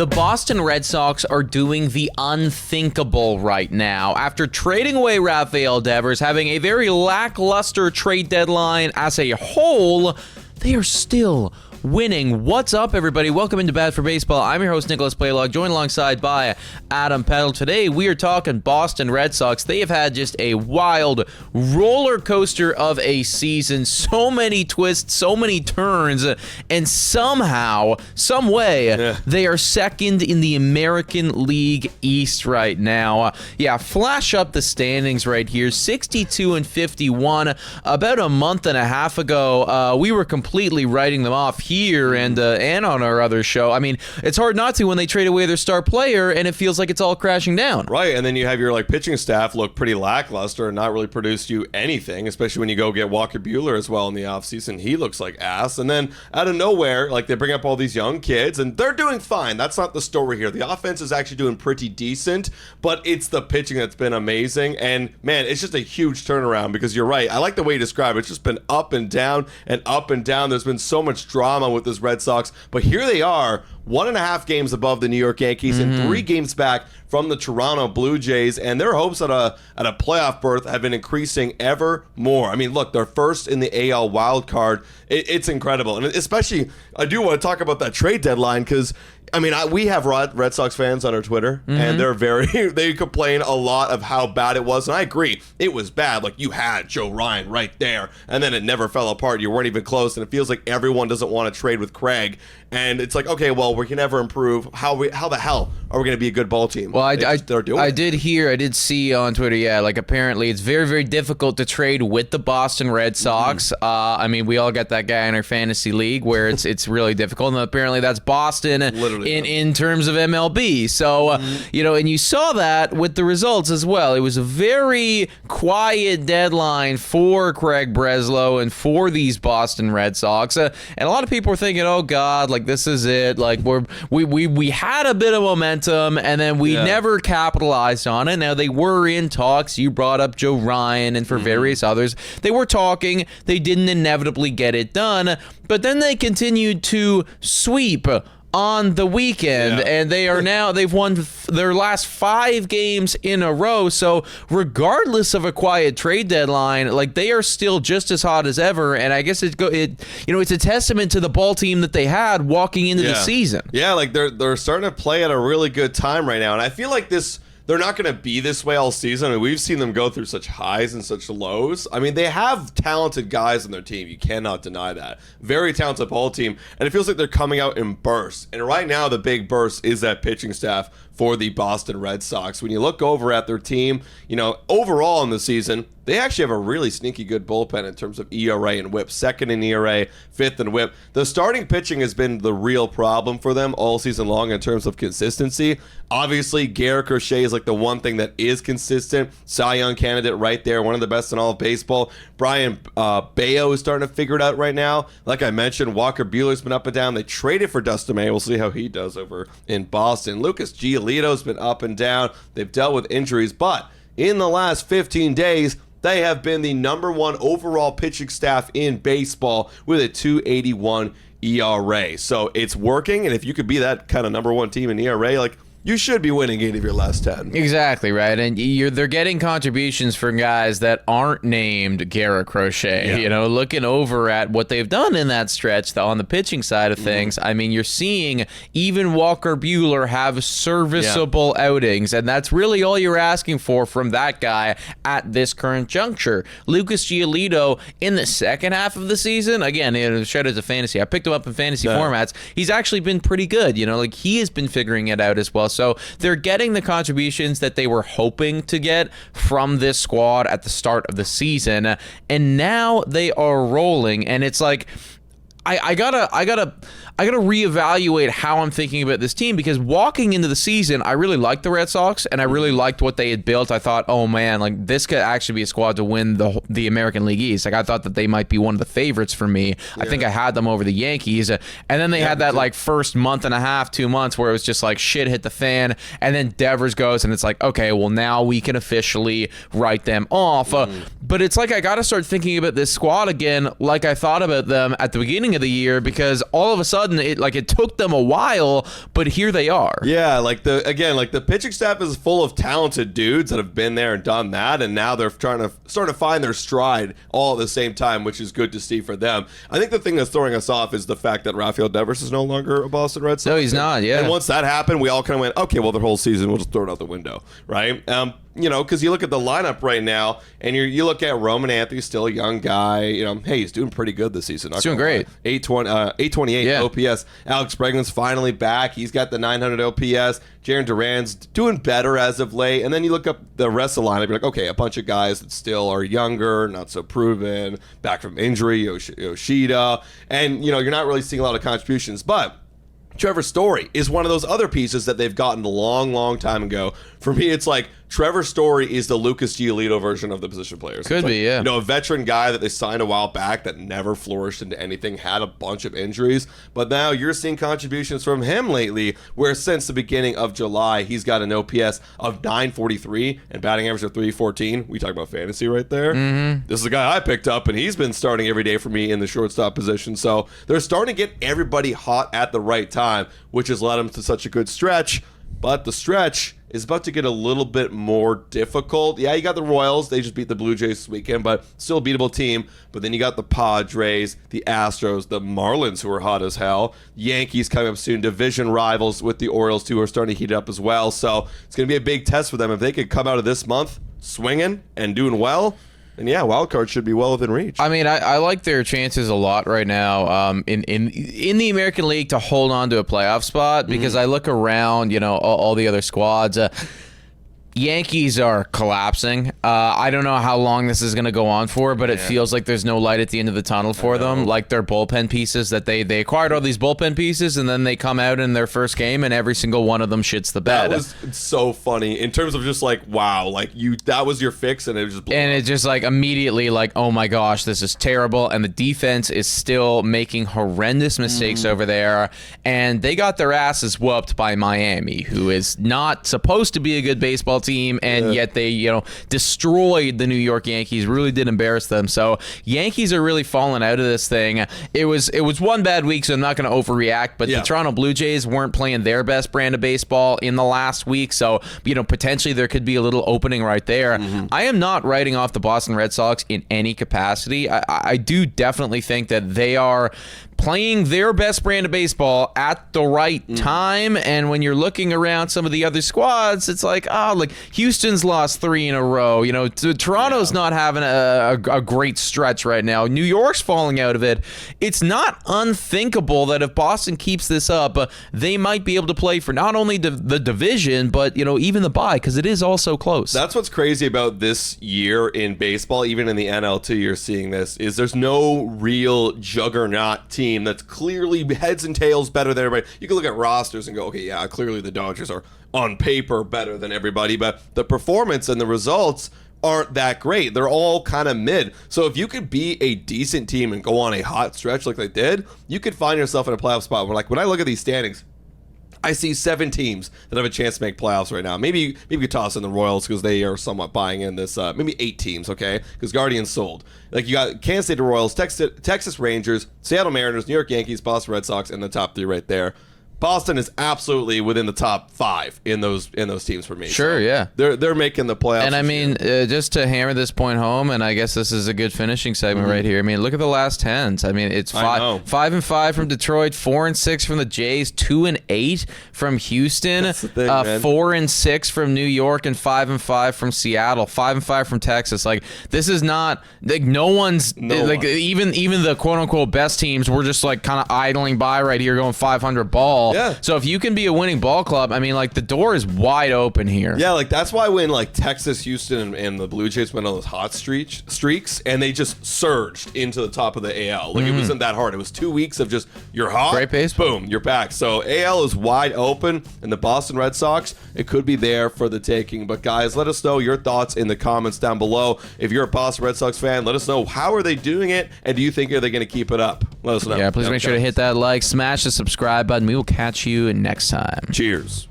The Boston Red Sox are doing the unthinkable right now. After trading away Rafael Devers, having a very lackluster trade deadline as a whole, they are still winning. What's up, everybody? Welcome into Bad for Baseball. I'm your host, Nicholas Playlog, joined alongside by Adam Peddle. Today, we are talking Boston Red Sox. They have had just a wild roller coaster of a season. So many twists, so many turns, and somehow, some way, they are second in the American League East right now. Flash up the standings right here. 62-51. About a month and a half ago, we were completely writing them off here and on our other show. I mean, it's hard not to when they trade away their star player and it feels like it's all crashing down. Right, and then you have your pitching staff look pretty lackluster and not really produce you anything, especially when you go get Walker Buehler as well in the offseason. He looks like ass. And then out of nowhere, they bring up all these young kids and they're doing fine. That's not the story here. The offense is actually doing pretty decent, but it's the pitching that's been amazing. And man, it's just a huge turnaround because you're right. I like the way you describe it. It's just been up and down and up and down. There's been so much drama with this Red Sox, but here they are, 1.5 games above the New York Yankees and 3 games back from the Toronto Blue Jays, and their hopes at a playoff berth have been increasing ever more. I mean, look, they're first in the AL wild card. It's incredible, and especially I do want to talk about that trade deadline because we have Red Sox fans on our Twitter, and they complain a lot of how bad it was, and I agree, it was bad. You had Joe Ryan right there, and then it never fell apart. You weren't even close, and it feels like everyone doesn't want to trade with Craig, and it's like, okay, well, we can never improve. How the hell are we going to be a good ball team? Well, I did see on Twitter, apparently it's very, very difficult to trade with the Boston Red Sox. We all got that guy in our fantasy league where it's really difficult, and apparently that's Boston. Literally. In terms of MLB. So, and you saw that with the results as well. It was a very quiet deadline for Craig Breslow and for these Boston Red Sox. And a lot of people were thinking, oh, God, this is it. We had a bit of momentum, and then we never capitalized on it. Now, they were in talks. You brought up Joe Ryan and for various others. They were talking. They didn't inevitably get it done. But then they continued to sweep on the weekend, and they've won their last 5 games in a row. So regardless of a quiet trade deadline, they are still just as hot as ever. And I guess it's a testament to the ball team that they had walking into the season. Yeah, they're starting to play at a really good time right now, and I feel like they're not going to be this way all season. We've seen them go through such highs and such lows. They have talented guys on their team. You cannot deny that. Very talented ball team. And it feels like they're coming out in bursts. And right now, the big burst is that pitching staff for the Boston Red Sox. When you look over at their team, overall in the season, they actually have a really sneaky good bullpen in terms of ERA and WHIP. 2nd in ERA, 5th in WHIP. The starting pitching has been the real problem for them all season long in terms of consistency. Obviously, Garrett Crochet is the one thing that is consistent. Cy Young candidate right there, one of the best in all of baseball. Brian Bayo is starting to figure it out right now. Like I mentioned, Walker Buehler's been up and down. They traded for Dustin May. We'll see how he does over in Boston. Lucas Giolito's been up and down. They've dealt with injuries, but in the last 15 days, they have been the #1 overall pitching staff in baseball with a 2.81 ERA. So it's working, and if you could be that kind of #1 team in ERA, you should be winning 8 of your last 10. Exactly, right. And they're getting contributions from guys that aren't named Garrett Crochet. Looking over at what they've done in that stretch on the pitching side of things, you're seeing even Walker Buehler have serviceable outings, and that's really all you're asking for from that guy at this current juncture. Lucas Giolito in the second half of the season, again, shout out to fantasy. I picked him up in fantasy formats. He's actually been pretty good. He has been figuring it out as well. So they're getting the contributions that they were hoping to get from this squad at the start of the season, and now they are rolling. And it's like, I gotta reevaluate how I'm thinking about this team, because walking into the season, I really liked the Red Sox and I really liked what they had built. I thought, oh man, this could actually be a squad to win the American League East. I thought that they might be one of the favorites for me. I think I had them over the Yankees, and then they had that first month and a half, 2 months where it was just shit hit the fan, and then Devers goes, and it's like, okay, well now we can officially write them off. But it's like I gotta start thinking about this squad again like I thought about them at the beginning of the year, because all of a sudden sudden, it took them a while, but here they are. Yeah, the pitching staff is full of talented dudes that have been there and done that, and now they're starting to find their stride all at the same time, which is good to see for them. I think the thing that's throwing us off is the fact that Rafael Devers is no longer a Boston Red Sox. No, he's not. Yeah. And once that happened, we all kind of went, okay, well, the whole season we'll just throw it out the window, right? Because you look at the lineup right now, and you look at Roman Anthony, still a young guy. Hey, he's doing pretty good this season. He's doing great. 828 OPS. Alex Bregman's finally back. He's got the 900 OPS. Jarren Duran's doing better as of late. And then you look up the rest of the lineup. You're like, okay, a bunch of guys that still are younger, not so proven, back from injury, Yoshida. And, you're not really seeing a lot of contributions. But Trevor Story is one of those other pieces that they've gotten a long, long time ago. For me, it's like Trevor Story is the Lucas Giolito version of the position players. Could be, yeah. A veteran guy that they signed a while back that never flourished into anything, had a bunch of injuries. But now you're seeing contributions from him lately, where since the beginning of July, he's got an OPS of 943 and batting average of 314. We talk about fantasy right there. Mm-hmm. This is a guy I picked up, and he's been starting every day for me in the shortstop position. So they're starting to get everybody hot at the right time, which has led them to such a good stretch. But the stretch is about to get a little bit more difficult. Yeah, you got the Royals. They just beat the Blue Jays this weekend, but still a beatable team. But then you got the Padres, the Astros, the Marlins, who are hot as hell. Yankees coming up soon. Division rivals with the Orioles, too, who are starting to heat up as well. So it's going to be a big test for them. If they could come out of this month swinging and doing well, and yeah, wild card should be well within reach. I mean, I like their chances a lot right now in the American League to hold on to a playoff spot, because I look around, all the other squads. Yankees are collapsing. I don't know how long this is going to go on for, but it feels like there's no light at the end of the tunnel for them. Like their bullpen pieces that they acquired all these bullpen pieces, and then they come out in their first game, and every single one of them shits the bed. That was so funny in terms of just like, wow, like that was your fix, and it just blew up. It's just like immediately like, oh my gosh, this is terrible, and the defense is still making horrendous mistakes over there, and they got their asses whooped by Miami, who is not supposed to be a good baseball team, and yet they destroyed the New York Yankees, really did embarrass them. So Yankees are really falling out of this thing. It was one bad week, so I'm not going to overreact, but the Toronto Blue Jays weren't playing their best brand of baseball in the last week, so potentially there could be a little opening right there. I am not writing off the Boston Red Sox in any capacity. I do definitely think that they are playing their best brand of baseball at the right time, and when you're looking around some of the other squads, it's like, Houston's lost 3 in a row. Toronto's not having a great stretch right now. New York's falling out of it. It's not unthinkable that if Boston keeps this up, they might be able to play for not only the division, but even the bye, because it is all so close. That's what's crazy about this year in baseball, even in the NL too. You're seeing this is there's no real juggernaut team that's clearly heads and tails better than everybody. You can look at rosters and go, okay, yeah, clearly the Dodgers are on paper better than everybody, but the performance and the results aren't that great. They're all kind of mid. So if you could be a decent team and go on a hot stretch like they did, you could find yourself in a playoff spot. Where, like, when I look at these standings, I see 7 teams that have a chance to make playoffs right now. Maybe you could toss in the Royals because they are somewhat buying in this. Maybe 8 teams, okay? Because Guardians sold. Like, you got Kansas City Royals, Texas Rangers, Seattle Mariners, New York Yankees, Boston Red Sox, and the top 3 right there. Boston is absolutely within the top 5 in those teams for me. Sure, so yeah. They're making the playoffs. And I mean, just to hammer this point home, and I guess this is a good finishing segment right here. I mean, look at the last 10s. I mean, it's 5-5 from Detroit, 4-6 from the Jays, 2-8 from Houston, That's the thing, 4-6 from New York, and 5-5 from Seattle, 5-5 from Texas. Like, this is not like even the quote unquote best teams were just like kind of idling by right here, going 500 ball. Yeah. So if you can be a winning ball club, I mean, like, the door is wide open here. Yeah, like, that's why when, like, Texas, Houston, and the Blue Jays went on those hot streaks, and they just surged into the top of the AL. Like, it wasn't that hard. It was 2 weeks of just, you're hot, great baseball. Boom, you're back. So AL is wide open, and the Boston Red Sox, it could be there for the taking. But, guys, let us know your thoughts in the comments down below. If you're a Boston Red Sox fan, let us know, how are they doing it, and do you think are they going to keep it up? Let us know. Yeah, please make sure to hit that like, smash the subscribe button. We will catch you next time. Cheers.